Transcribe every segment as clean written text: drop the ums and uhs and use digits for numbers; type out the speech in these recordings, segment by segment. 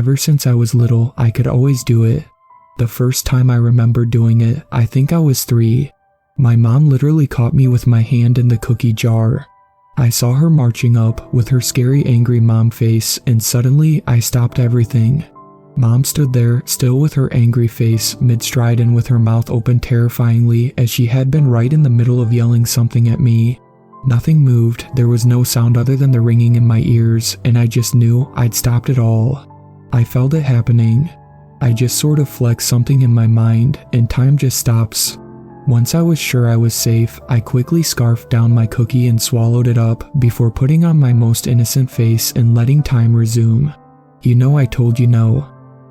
Ever since I was little, I could always do it. The first time I remember doing it, I think I was 3. My mom literally caught me with my hand in the cookie jar. I saw her marching up with her scary angry mom face, and suddenly I stopped everything. Mom stood there, still with her angry face mid-stride and with her mouth open terrifyingly as she had been right in the middle of yelling something at me. Nothing moved, there was no sound other than the ringing in my ears, and I just knew I'd stopped it all. I felt it happening. I just sort of flexed something in my mind, and time just stops. Once I was sure I was safe, I quickly scarfed down my cookie and swallowed it up before putting on my most innocent face and letting time resume. You know I told you no.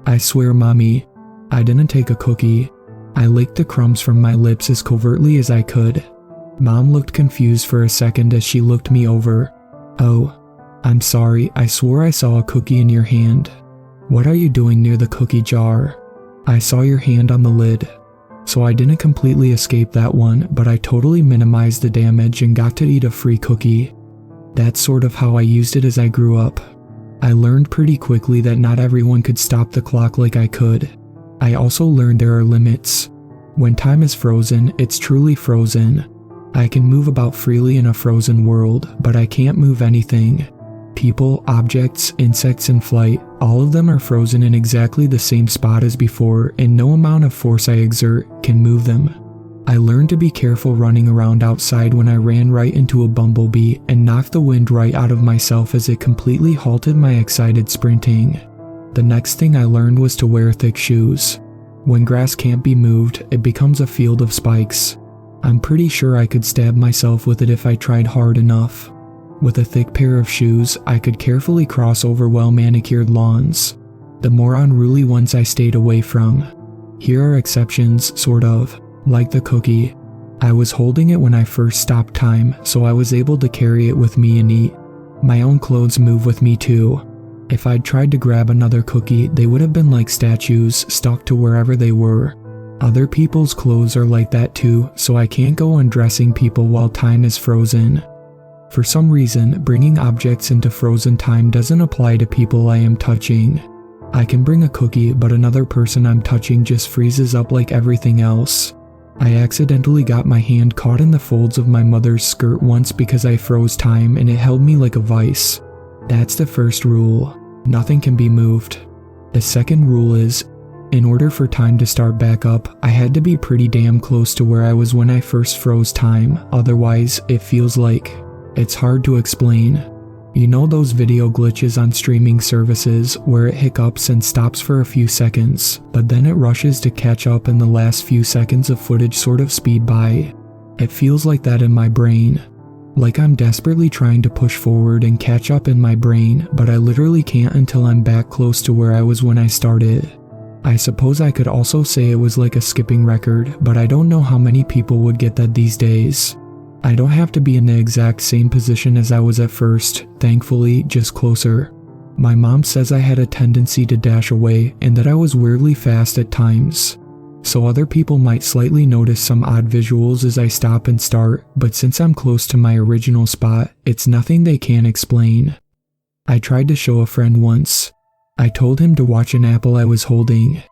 I swear, Mommy, I didn't take a cookie. I licked the crumbs from my lips as covertly as I could. Mom looked confused for a second as she looked me over. Oh, I'm sorry, I swore I saw a cookie in your hand. What are you doing near the cookie jar? I saw your hand on the lid. So I didn't completely escape that one, but I totally minimized the damage and got to eat a free cookie. That's sort of how I used it as I grew up. I learned pretty quickly that not everyone could stop the clock like I could. I also learned there are limits. When time is frozen, it's truly frozen. I can move about freely in a frozen world, but I can't move anything. People, objects, insects in flight, all of them are frozen in exactly the same spot as before, and no amount of force I exert can move them. I learned to be careful running around outside when I ran right into a bumblebee and knocked the wind right out of myself as it completely halted my excited sprinting. The next thing I learned was to wear thick shoes. When grass can't be moved, it becomes a field of spikes. I'm pretty sure I could stab myself with it if I tried hard enough. With a thick pair of shoes, I could carefully cross over well-manicured lawns. The more unruly ones I stayed away from. Here are exceptions, sort of. Like the cookie. I was holding it when I first stopped time, so I was able to carry it with me and eat. My own clothes move with me too. If I'd tried to grab another cookie, they would have been like statues, stuck to wherever they were. Other people's clothes are like that too, so I can't go undressing people while time is frozen. For some reason, bringing objects into frozen time doesn't apply to people I am touching. I can bring a cookie, but another person I'm touching just freezes up like everything else. I accidentally got my hand caught in the folds of my mother's skirt once because I froze time and it held me like a vice. That's the first rule. Nothing can be moved. The second rule is, in order for time to start back up, I had to be pretty damn close to where I was when I first froze time, otherwise it feels like. It's hard to explain. You know those video glitches on streaming services where it hiccups and stops for a few seconds, but then it rushes to catch up and the last few seconds of footage sort of speed by? It feels like that in my brain. Like I'm desperately trying to push forward and catch up in my brain, but I literally can't until I'm back close to where I was when I started. I suppose I could also say it was like a skipping record, but I don't know how many people would get that these days. I don't have to be in the exact same position as I was at first, thankfully, just closer. My mom says I had a tendency to dash away and that I was weirdly fast at times. So other people might slightly notice some odd visuals as I stop and start, but since I'm close to my original spot, it's nothing they can't explain. I tried to show a friend once. I told him to watch an apple I was holding.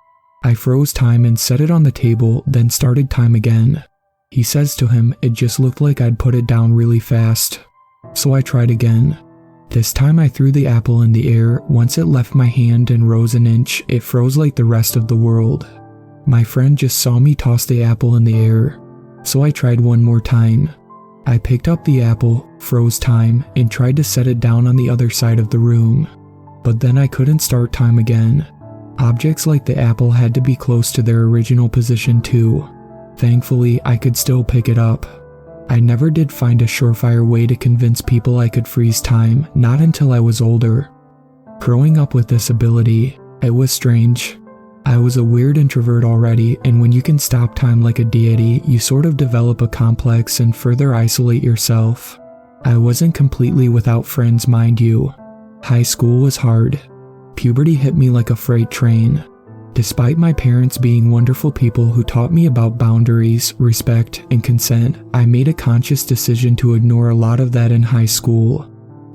I froze time and set it on the table, then started time again. He says to him, it just looked like I'd put it down really fast. So I tried again. This time I threw the apple in the air. Once it left my hand and rose an inch, it froze like the rest of the world. My friend just saw me toss the apple in the air. So I tried one more time. I picked up the apple, froze time, and tried to set it down on the other side of the room. But then I couldn't start time again. Objects like the apple had to be close to their original position too. Thankfully, I could still pick it up. I never did find a surefire way to convince people I could freeze time, not until I was older. Growing up with this ability, it was strange. I was a weird introvert already, and when you can stop time like a deity, you sort of develop a complex and further isolate yourself. I wasn't completely without friends, mind you. High school was hard. Puberty hit me like a freight train. Despite my parents being wonderful people who taught me about boundaries, respect, and consent, I made a conscious decision to ignore a lot of that in high school.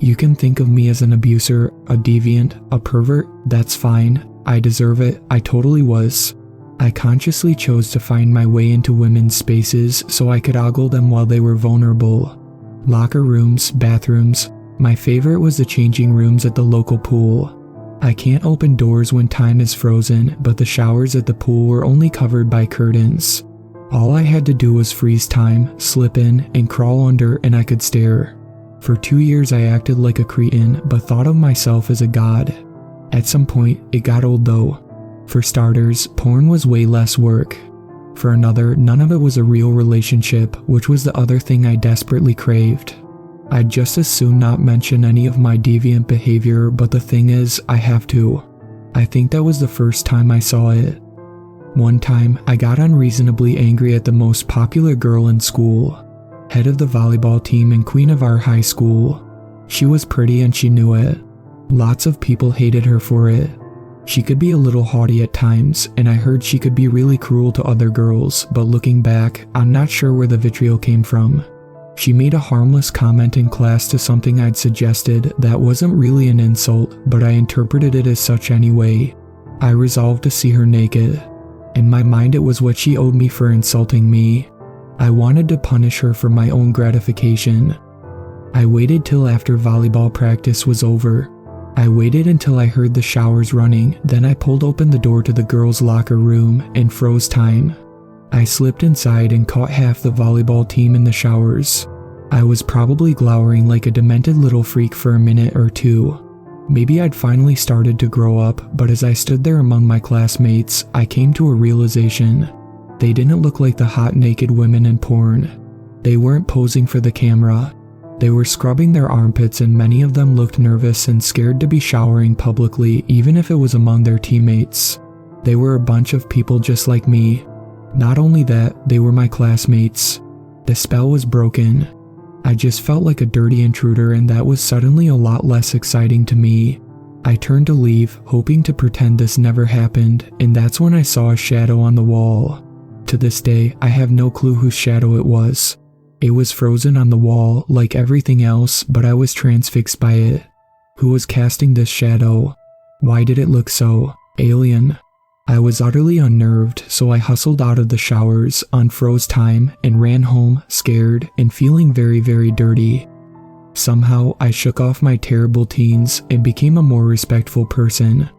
You can think of me as an abuser, a deviant, a pervert, that's fine. I deserve it, I totally was. I consciously chose to find my way into women's spaces so I could ogle them while they were vulnerable. Locker rooms, bathrooms. My favorite was the changing rooms at the local pool. I can't open doors when time is frozen, but the showers at the pool were only covered by curtains. All I had to do was freeze time, slip in, and crawl under, and I could stare. For 2 years I acted like a cretin, but thought of myself as a god. At some point, it got old though. For starters, porn was way less work. For another, none of it was a real relationship, which was the other thing I desperately craved. I'd just as soon not mention any of my deviant behavior, but the thing is, I have to. I think that was the first time I saw it. One time, I got unreasonably angry at the most popular girl in school, head of the volleyball team and queen of our high school. She was pretty and she knew it. Lots of people hated her for it. She could be a little haughty at times, and I heard she could be really cruel to other girls, but looking back, I'm not sure where the vitriol came from. She made a harmless comment in class to something I'd suggested that wasn't really an insult, but I interpreted it as such anyway. I resolved to see her naked. In my mind, it was what she owed me for insulting me. I wanted to punish her for my own gratification. I waited till after volleyball practice was over. I waited until I heard the showers running, then I pulled open the door to the girls' locker room and froze time. I slipped inside and caught half the volleyball team in the showers. I was probably glowering like a demented little freak for a minute or two. Maybe I'd finally started to grow up, but as I stood there among my classmates, I came to a realization. They didn't look like the hot naked women in porn. They weren't posing for the camera. They were scrubbing their armpits, and many of them looked nervous and scared to be showering publicly, even if it was among their teammates. They were a bunch of people just like me. Not only that, they were my classmates. The spell was broken. I just felt like a dirty intruder, and that was suddenly a lot less exciting to me. I turned to leave, hoping to pretend this never happened, and that's when I saw a shadow on the wall. To this day, I have no clue whose shadow it was. It was frozen on the wall, like everything else, but I was transfixed by it. Who was casting this shadow? Why did it look so alien? I was utterly unnerved, so I hustled out of the showers, unfroze time, and ran home, scared, and feeling very, very dirty. Somehow, I shook off my terrible teens and became a more respectful person.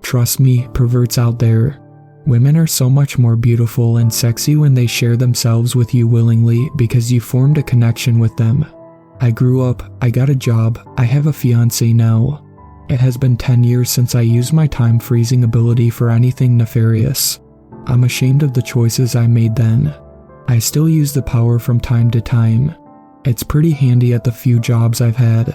Trust me, perverts out there. Women are so much more beautiful and sexy when they share themselves with you willingly because you formed a connection with them. I grew up, I got a job, I have a fiance now. It has been 10 years since I used my time freezing ability for anything nefarious. I'm ashamed of the choices I made then. I still use the power from time to time. It's pretty handy at the few jobs I've had.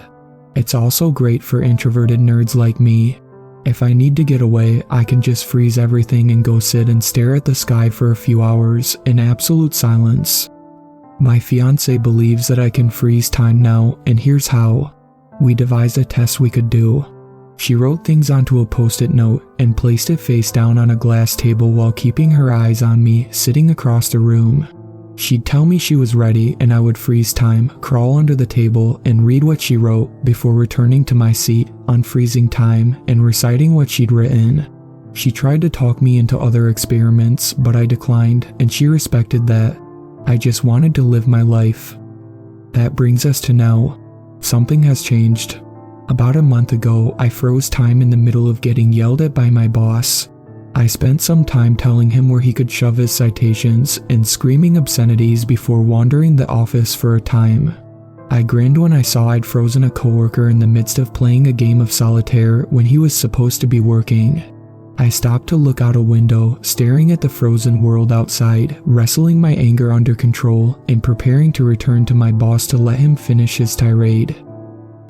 It's also great for introverted nerds like me. If I need to get away, I can just freeze everything and go sit and stare at the sky for a few hours in absolute silence. My fiance believes that I can freeze time now, and here's how. We devised a test we could do. She wrote things onto a post-it note and placed it face down on a glass table while keeping her eyes on me sitting across the room. She'd tell me she was ready, and I would freeze time, crawl under the table, and read what she wrote before returning to my seat, unfreezing time, and reciting what she'd written. She tried to talk me into other experiments, but I declined, and she respected that. I just wanted to live my life. That brings us to now. Something has changed. About a month ago, I froze time in the middle of getting yelled at by my boss. I spent some time telling him where he could shove his citations and screaming obscenities before wandering the office for a time. I grinned when I saw I'd frozen a coworker in the midst of playing a game of solitaire when he was supposed to be working. I stopped to look out a window, staring at the frozen world outside, wrestling my anger under control and preparing to return to my boss to let him finish his tirade.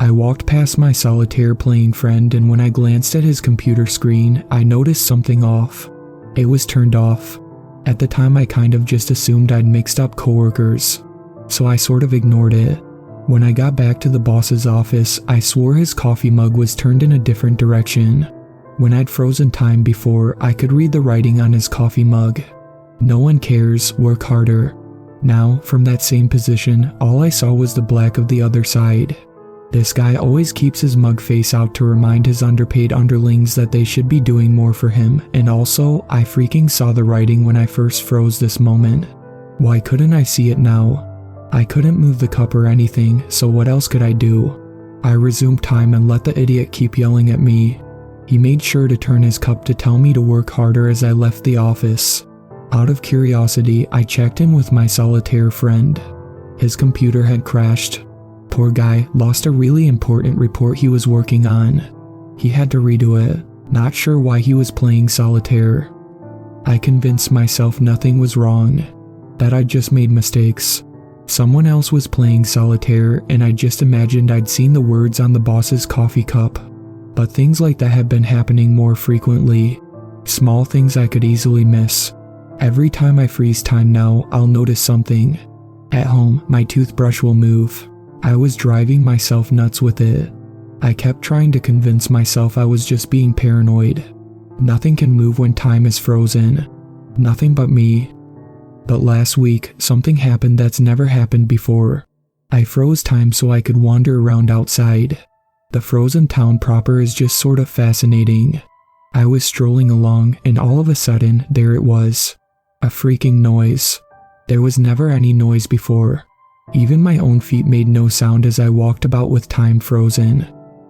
I walked past my solitaire playing friend, and when I glanced at his computer screen, I noticed something off. It was turned off. At the time, I kind of just assumed I'd mixed up coworkers, so I sort of ignored it. When I got back to the boss's office, I swore his coffee mug was turned in a different direction. When I'd frozen time before, I could read the writing on his coffee mug. No one cares, work harder. Now, from that same position, all I saw was the black of the other side. This guy always keeps his mug face out to remind his underpaid underlings that they should be doing more for him, and also, I freaking saw the writing when I first froze this moment. Why couldn't I see it now? I couldn't move the cup or anything, so what else could I do? I resumed time and let the idiot keep yelling at me. He made sure to turn his cup to tell me to work harder as I left the office. Out of curiosity, I checked in with my solitaire friend. His computer had crashed. Poor guy lost a really important report he was working on. He had to redo it, not sure why he was playing solitaire. I convinced myself nothing was wrong, that I just made mistakes. Someone else was playing solitaire and I just imagined I'd seen the words on the boss's coffee cup. But things like that have been happening more frequently. Small things I could easily miss. Every time I freeze time now, I'll notice something. At home, my toothbrush will move. I was driving myself nuts with it. I kept trying to convince myself I was just being paranoid. Nothing can move when time is frozen. Nothing but me. But last week, something happened that's never happened before. I froze time so I could wander around outside. The frozen town proper is just sort of fascinating. I was strolling along and all of a sudden, there it was. A freaking noise. There was never any noise before. Even my own feet made no sound as I walked about with time frozen.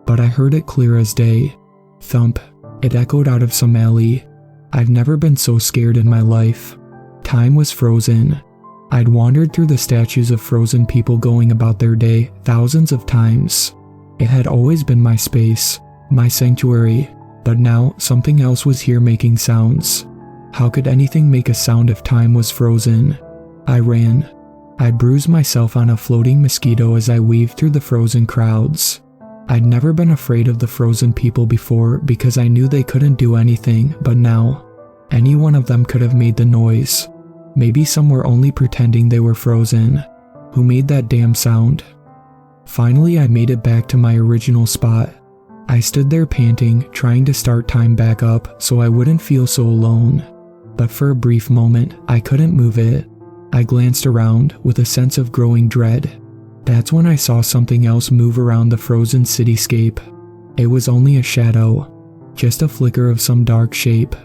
But I heard it clear as day. Thump. It echoed out of some alley. I've never been so scared in my life. Time was frozen. I'd wandered through the statues of frozen people going about their day thousands of times. It had always been my space, my sanctuary, but now something else was here making sounds. How could anything make a sound if time was frozen? I ran. I bruised myself on a floating mosquito as I weaved through the frozen crowds. I'd never been afraid of the frozen people before because I knew they couldn't do anything, but now, any one of them could have made the noise. Maybe some were only pretending they were frozen. Who made that damn sound? Finally, I made it back to my original spot. I stood there panting, trying to start time back up so I wouldn't feel so alone. But for a brief moment, I couldn't move it. I glanced around with a sense of growing dread. That's when I saw something else move around the frozen cityscape. It was only a shadow, just a flicker of some dark shape.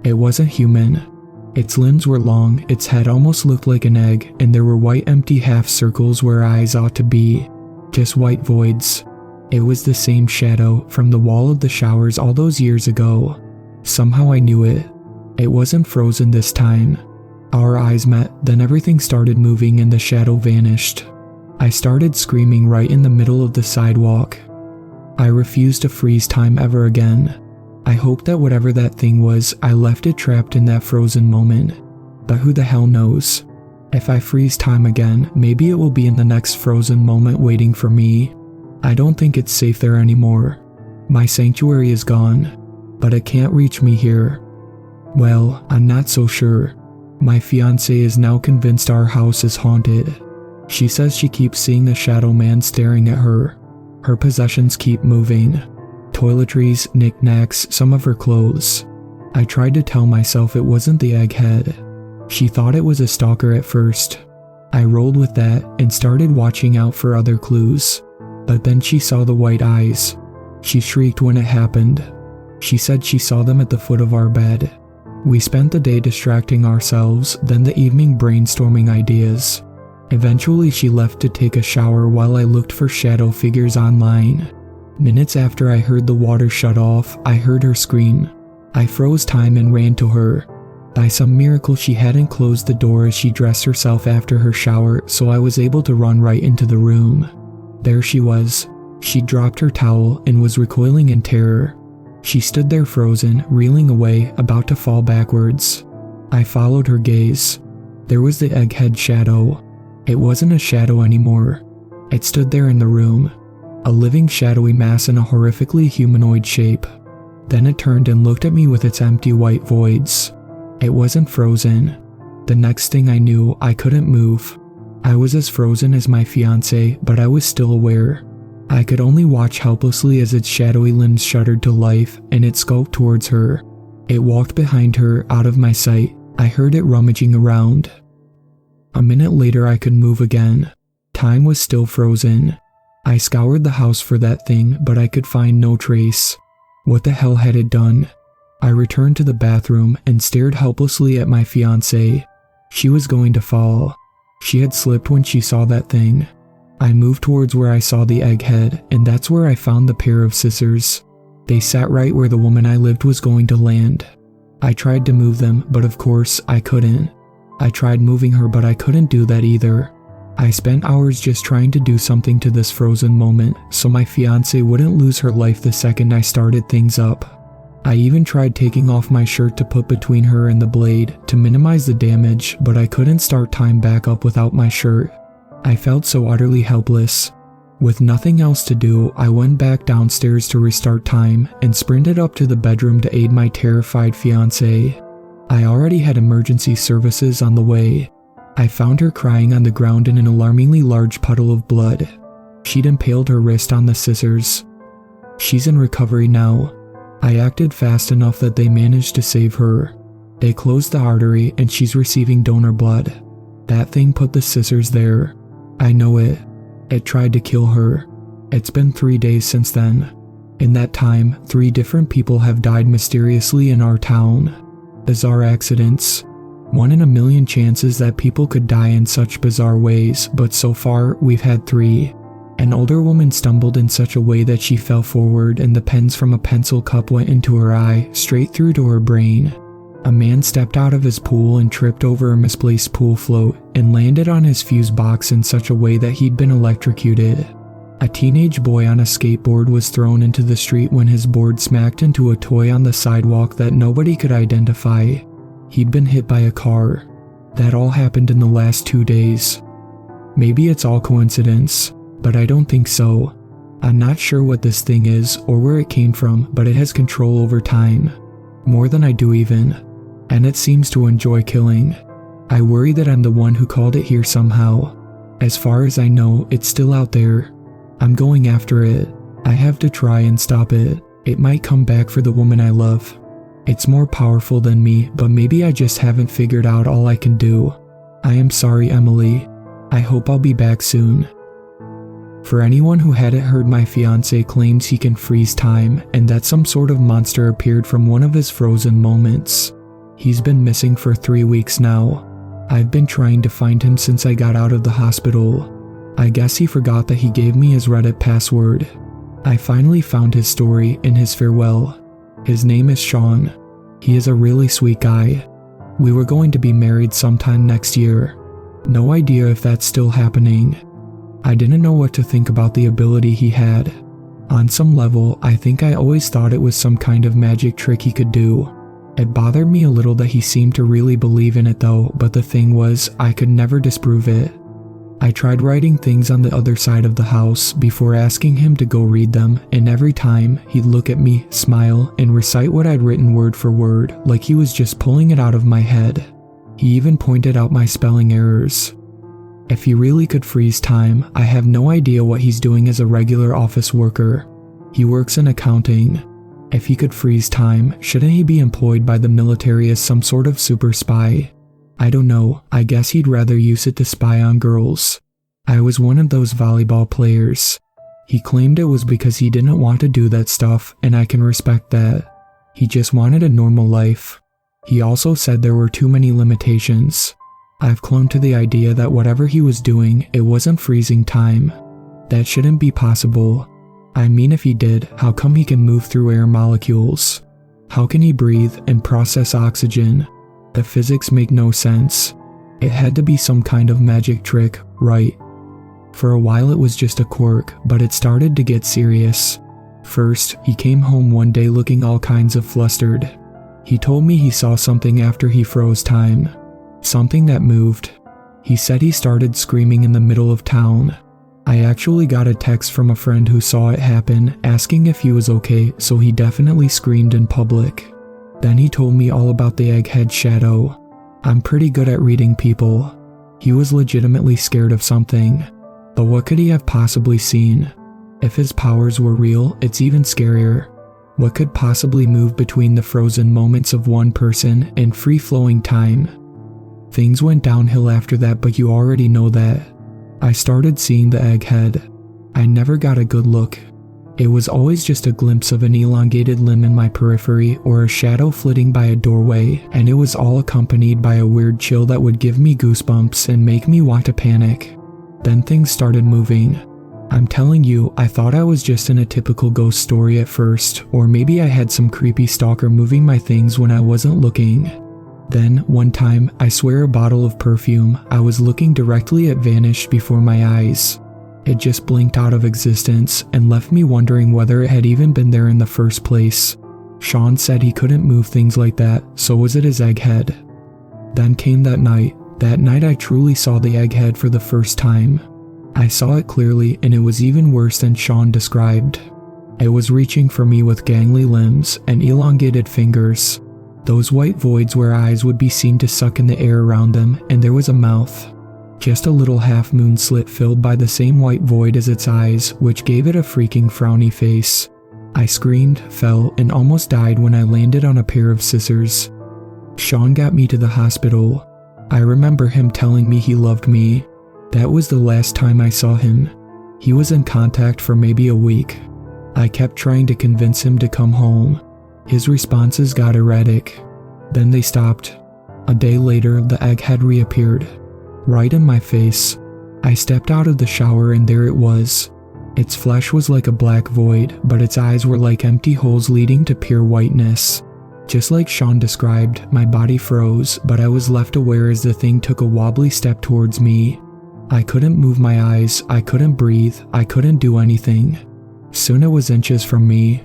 It wasn't human. Its limbs were long, its head almost looked like an egg, and there were white empty half circles where eyes ought to be. Just white voids. It was the same shadow from the wall of the showers all those years ago. Somehow I knew it. It wasn't frozen this time. Our eyes met, then everything started moving and the shadow vanished. I started screaming right in the middle of the sidewalk. I refused to freeze time ever again. I hoped that whatever that thing was, I left it trapped in that frozen moment. But who the hell knows? If I freeze time again, maybe it will be in the next frozen moment waiting for me. I don't think it's safe there anymore. My sanctuary is gone, but it can't reach me here. Well, I'm not so sure. My fiance is now convinced our house is haunted. She says she keeps seeing the shadow man staring at her. Her possessions keep moving. Toiletries, knickknacks, some of her clothes. I tried to tell myself it wasn't the egghead. She thought it was a stalker at first. I rolled with that and started watching out for other clues. But then she saw the white eyes. She shrieked when it happened. She said she saw them at the foot of our bed. We spent the day distracting ourselves, then the evening brainstorming ideas. Eventually she left to take a shower while I looked for shadow figures online. Minutes after I heard the water shut off, I heard her scream. I froze time and ran to her. By some miracle she hadn't closed the door as she dressed herself after her shower, so I was able to run right into the room. There she was. She dropped her towel and was recoiling in terror. She stood there frozen, reeling away, about to fall backwards. I followed her gaze. There was the egghead shadow. It wasn't a shadow anymore. It stood there in the room. A living shadowy mass in a horrifically humanoid shape. Then it turned and looked at me with its empty white voids. It wasn't frozen. The next thing I knew, I couldn't move. I was as frozen as my fiance, but I was still aware. I could only watch helplessly as its shadowy limbs shuddered to life, and it skulked towards her. It walked behind her, out of my sight. I heard it rummaging around. A minute later I could move again. Time was still frozen. I scoured the house for that thing, but I could find no trace. What the hell had it done? I returned to the bathroom and stared helplessly at my fiancée. She was going to fall. She had slipped when she saw that thing. I moved towards where I saw the egghead, and that's where I found the pair of scissors. They sat right where the woman I lived was going to land. I tried to move them, but of course, I couldn't. I tried moving her, but I couldn't do that either. I spent hours just trying to do something to this frozen moment, so my fiancée wouldn't lose her life the second I started things up. I even tried taking off my shirt to put between her and the blade to minimize the damage, but I couldn't start time back up without my shirt. I felt so utterly helpless. With nothing else to do, I went back downstairs to restart time and sprinted up to the bedroom to aid my terrified fiancée. I already had emergency services on the way. I found her crying on the ground in an alarmingly large puddle of blood. She'd impaled her wrist on the scissors. She's in recovery now. I acted fast enough that they managed to save her. They closed the artery and she's receiving donor blood. That thing put the scissors there. I know it. It tried to kill her. It's been 3 days since then. In that time, 3 different people have died mysteriously in our town. Bizarre accidents. 1 in a million chances that people could die in such bizarre ways, but so far we've had 3. An older woman stumbled in such a way that she fell forward and the pens from a pencil cup went into her eye, straight through to her brain. A man stepped out of his pool and tripped over a misplaced pool float and landed on his fuse box in such a way that he'd been electrocuted. A teenage boy on a skateboard was thrown into the street when his board smacked into a toy on the sidewalk that nobody could identify. He'd been hit by a car. That all happened in the last 2 days. Maybe it's all coincidence, but I don't think so. I'm not sure what this thing is or where it came from, but it has control over time. More than I do even. And it seems to enjoy killing. I worry that I'm the one who called it here somehow. As far as I know, it's still out there. I'm going after it. I have to try and stop it. It might come back for the woman I love. It's more powerful than me, but maybe I just haven't figured out all I can do. I am sorry, Emily. I hope I'll be back soon. For anyone who hadn't heard, my fiancé claims he can freeze time and that some sort of monster appeared from one of his frozen moments. He's been missing for 3 weeks now. I've been trying to find him since I got out of the hospital. I guess he forgot that he gave me his Reddit password. I finally found his story in his farewell. His name is Sean. He is a really sweet guy. We were going to be married sometime next year. No idea if that's still happening. I didn't know what to think about the ability he had. On some level, I think I always thought it was some kind of magic trick he could do. It bothered me a little that he seemed to really believe in it though, but the thing was, I could never disprove it. I tried writing things on the other side of the house before asking him to go read them, and every time, he'd look at me, smile, and recite what I'd written word for word, like he was just pulling it out of my head. He even pointed out my spelling errors. If he really could freeze time, I have no idea what he's doing as a regular office worker. He works in accounting. If he could freeze time, shouldn't he be employed by the military as some sort of super spy? I don't know, I guess he'd rather use it to spy on girls. I was one of those volleyball players. He claimed it was because he didn't want to do that stuff, and I can respect that. He just wanted a normal life. He also said there were too many limitations. I've clung to the idea that whatever he was doing, it wasn't freezing time. That shouldn't be possible. I mean, if he did, how come he can move through air molecules? How can he breathe and process oxygen? The physics make no sense. It had to be some kind of magic trick, right? For a while it was just a quirk, but it started to get serious. First, he came home one day looking all kinds of flustered. He told me he saw something after he froze time. Something that moved. He said he started screaming in the middle of town. I actually got a text from a friend who saw it happen, asking if he was okay, so he definitely screamed in public. Then he told me all about the egghead shadow. I'm pretty good at reading people. He was legitimately scared of something. But what could he have possibly seen? If his powers were real, it's even scarier. What could possibly move between the frozen moments of one person and free-flowing time? Things went downhill after that, but you already know that. I started seeing the egghead. I never got a good look. It was always just a glimpse of an elongated limb in my periphery or a shadow flitting by a doorway, and it was all accompanied by a weird chill that would give me goosebumps and make me want to panic. Then things started moving. I'm telling you, I thought I was just in a typical ghost story at first, or maybe I had some creepy stalker moving my things when I wasn't looking. Then, one time, I swear a bottle of perfume I was looking directly at vanished before my eyes. It just blinked out of existence and left me wondering whether it had even been there in the first place. Sean said he couldn't move things like that, so was it his egghead? Then came that night. That night I truly saw the egghead for the first time. I saw it clearly, and it was even worse than Sean described. It was reaching for me with gangly limbs and elongated fingers. Those white voids where eyes would be seen to suck in the air around them, and there was a mouth. Just a little half-moon slit filled by the same white void as its eyes, which gave it a freaking frowny face. I screamed, fell, and almost died when I landed on a pair of scissors. Sean got me to the hospital. I remember him telling me he loved me. That was the last time I saw him. He was in contact for maybe a week. I kept trying to convince him to come home. His responses got erratic. Then they stopped. A day later, the egghead reappeared. Right in my face. I stepped out of the shower and there it was. Its flesh was like a black void, but its eyes were like empty holes leading to pure whiteness. Just like Sean described, my body froze, but I was left aware as the thing took a wobbly step towards me. I couldn't move my eyes, I couldn't breathe, I couldn't do anything. Soon it was inches from me.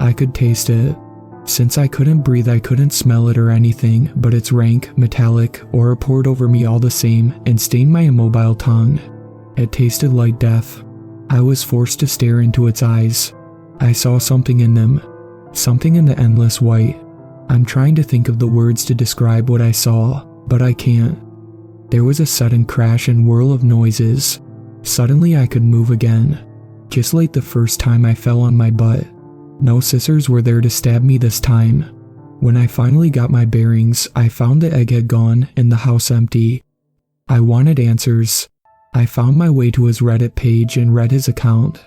I could taste it. Since I couldn't breathe, I couldn't smell it or anything, but its rank, metallic, aura poured over me all the same and stained my immobile tongue. It tasted like death. I was forced to stare into its eyes. I saw something in them. Something in the endless white. I'm trying to think of the words to describe what I saw, but I can't. There was a sudden crash and whirl of noises. Suddenly I could move again. Just like the first time I fell on my butt. No scissors were there to stab me this time. When I finally got my bearings, I found the egghead gone and the house empty. I wanted answers. I found my way to his Reddit page and read his account.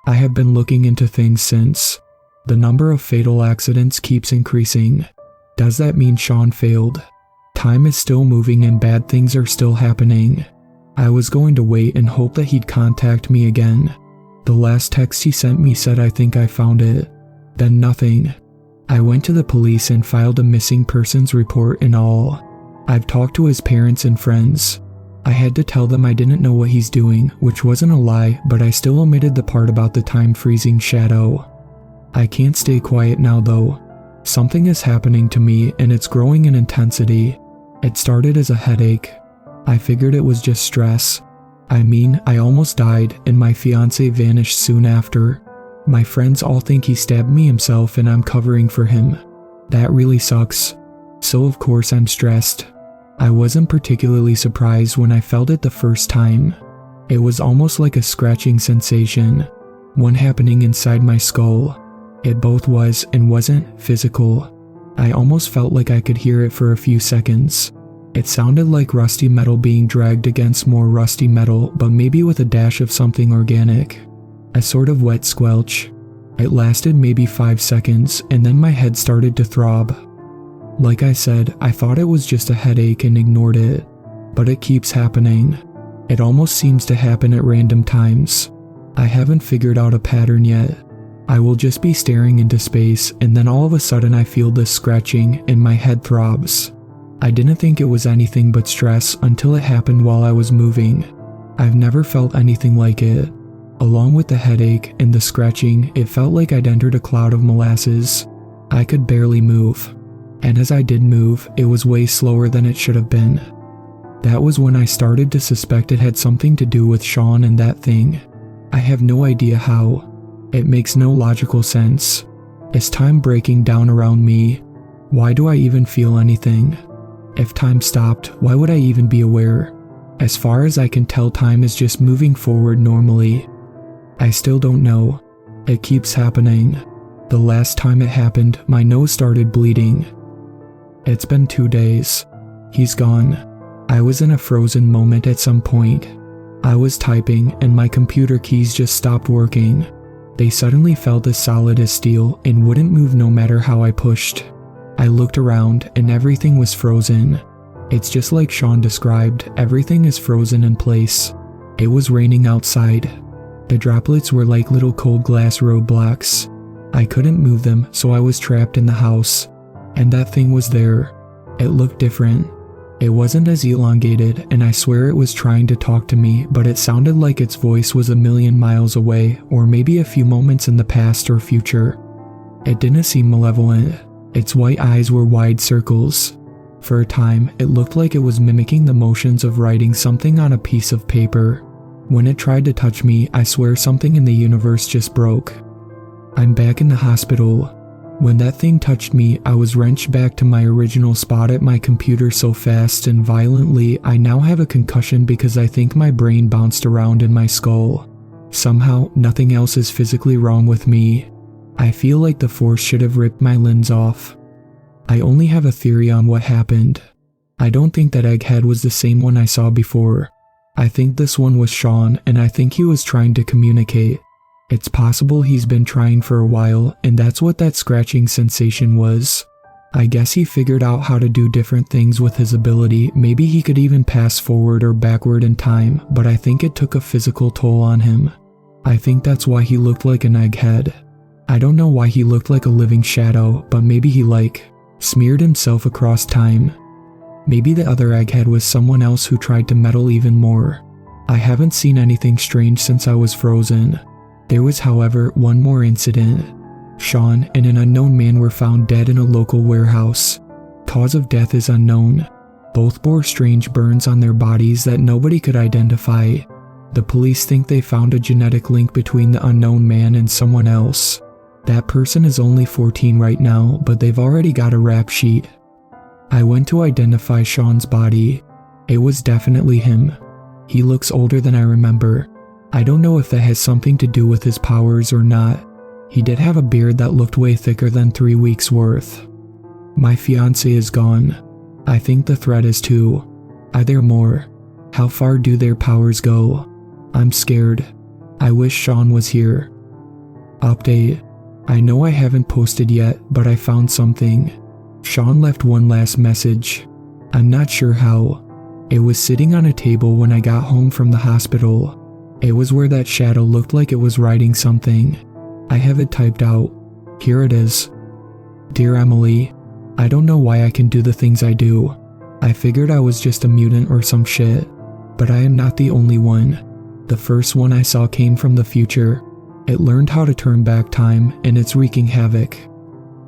I have been looking into things since. The number of fatal accidents keeps increasing. Does that mean Sean failed? Time is still moving and bad things are still happening. I was going to wait and hope that he'd contact me again. The last text he sent me said I think I found it. Then nothing. I went to the police and filed a missing persons report and all. I've talked to his parents and friends. I had to tell them I didn't know what he's doing, which wasn't a lie, but I still omitted the part about the time-freezing shadow. I can't stay quiet now though. Something is happening to me and it's growing in intensity. It started as a headache. I figured it was just stress. I mean, I almost died and my fiance vanished soon after. My friends all think he stabbed me himself and I'm covering for him. That really sucks. So of course I'm stressed. I wasn't particularly surprised when I felt it the first time. It was almost like a scratching sensation. One happening inside my skull. It both was and wasn't physical. I almost felt like I could hear it for a few seconds. It sounded like rusty metal being dragged against more rusty metal, but maybe with a dash of something organic. A sort of wet squelch. It lasted maybe 5 seconds, and then my head started to throb. Like I said, I thought it was just a headache and ignored it. But it keeps happening. It almost seems to happen at random times. I haven't figured out a pattern yet. I will just be staring into space, and then all of a sudden I feel this scratching and my head throbs. I didn't think it was anything but stress until it happened while I was moving. I've never felt anything like it. Along with the headache and the scratching, it felt like I'd entered a cloud of molasses. I could barely move. And as I did move, it was way slower than it should have been. That was when I started to suspect it had something to do with Sean and that thing. I have no idea how. It makes no logical sense. Is time breaking down around me? Why do I even feel anything? If time stopped, why would I even be aware? As far as I can tell, time is just moving forward normally. I still don't know. It keeps happening. The last time it happened, my nose started bleeding. It's been 2 days. He's gone. I was in a frozen moment at some point. I was typing and my computer keys just stopped working. They suddenly felt as solid as steel and wouldn't move no matter how I pushed. I looked around and everything was frozen. It's just like Sean described, everything is frozen in place. It was raining outside. The droplets were like little cold glass roadblocks. I couldn't move them, so I was trapped in the house. And that thing was there. It looked different. It wasn't as elongated, and I swear it was trying to talk to me, but it sounded like its voice was a million miles away, or maybe a few moments in the past or future. It didn't seem malevolent. Its white eyes were wide circles. For a time, it looked like it was mimicking the motions of writing something on a piece of paper. When it tried to touch me, I swear something in the universe just broke. I'm back in the hospital. When that thing touched me, I was wrenched back to my original spot at my computer so fast and violently I now have a concussion because I think my brain bounced around in my skull. Somehow, nothing else is physically wrong with me. I feel like the force should have ripped my limbs off. I only have a theory on what happened. I don't think that egghead was the same one I saw before. I think this one was Sean, and I think he was trying to communicate. It's possible he's been trying for a while, and that's what that scratching sensation was. I guess he figured out how to do different things with his ability. Maybe he could even pass forward or backward in time, but I think it took a physical toll on him. I think that's why he looked like an egghead. I don't know why he looked like a living shadow, but maybe he smeared himself across time. Maybe the other egghead was someone else who tried to meddle even more. I haven't seen anything strange since I was frozen. There was, however, one more incident. Sean and an unknown man were found dead in a local warehouse. Cause of death is unknown. Both bore strange burns on their bodies that nobody could identify. The police think they found a genetic link between the unknown man and someone else. That person is only 14 right now, but they've already got a rap sheet. I went to identify Sean's body. It was definitely him. He looks older than I remember. I don't know if that has something to do with his powers or not. He did have a beard that looked way thicker than 3 weeks worth. My fiance is gone. I think the threat is too. Are there more? How far do their powers go? I'm scared. I wish Sean was here. Update. I know I haven't posted yet, but I found something. Sean left one last message. I'm not sure how. It was sitting on a table when I got home from the hospital. It was where that shadow looked like it was writing something. I have it typed out. Here it is. Dear Emily, I don't know why I can do the things I do. I figured I was just a mutant or some shit. But I am not the only one. The first one I saw came from the future. It learned how to turn back time, and it's wreaking havoc.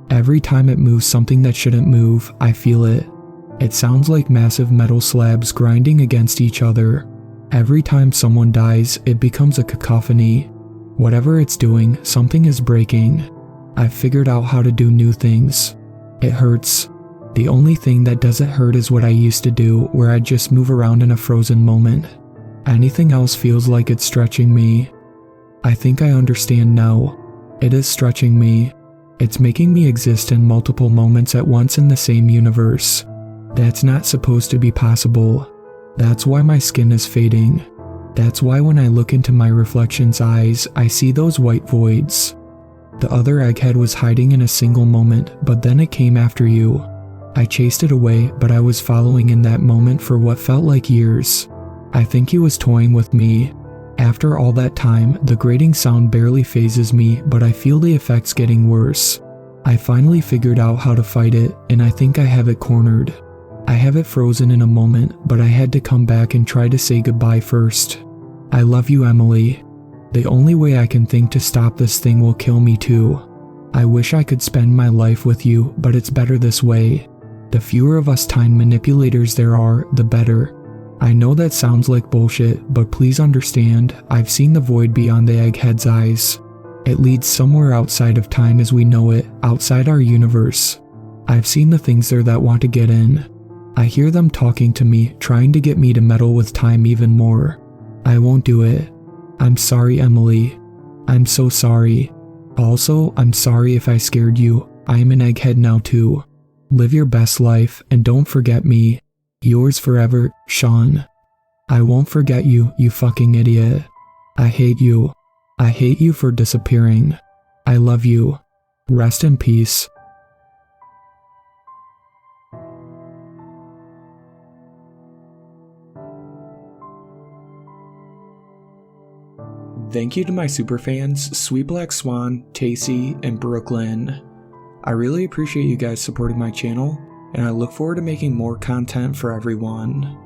Every time it moves something that shouldn't move, I feel it. It sounds like massive metal slabs grinding against each other. Every time someone dies, it becomes a cacophony. Whatever it's doing, something is breaking. I've figured out how to do new things. It hurts. The only thing that doesn't hurt is what I used to do, where I'd just move around in a frozen moment. Anything else feels like it's stretching me. I think I understand now. It is stretching me. It's making me exist in multiple moments at once in the same universe. That's not supposed to be possible. That's why my skin is fading. That's why when I look into my reflection's eyes, I see those white voids. The other egghead was hiding in a single moment, but then it came after you. I chased it away, but I was following in that moment for what felt like years. I think he was toying with me. After all that time, the grating sound barely phases me, but I feel the effects getting worse. I finally figured out how to fight it, and I think I have it cornered. I have it frozen in a moment, but I had to come back and try to say goodbye first. I love you, Emily. The only way I can think to stop this thing will kill me too. I wish I could spend my life with you, but it's better this way. The fewer of us time manipulators there are, the better. I know that sounds like bullshit, but please understand, I've seen the void beyond the egghead's eyes. It leads somewhere outside of time as we know it, outside our universe. I've seen the things there that want to get in. I hear them talking to me, trying to get me to meddle with time even more. I won't do it. I'm sorry, Emily. I'm so sorry. Also, I'm sorry if I scared you. I am an egghead now too. Live your best life, and don't forget me. Yours forever, Sean. I won't forget you, you fucking idiot. I hate you. I hate you for disappearing. I love you. Rest in peace. Thank you to my superfans, Sweet Black Swan, Tacy, and Brooklyn. I really appreciate you guys supporting my channel, and I look forward to making more content for everyone.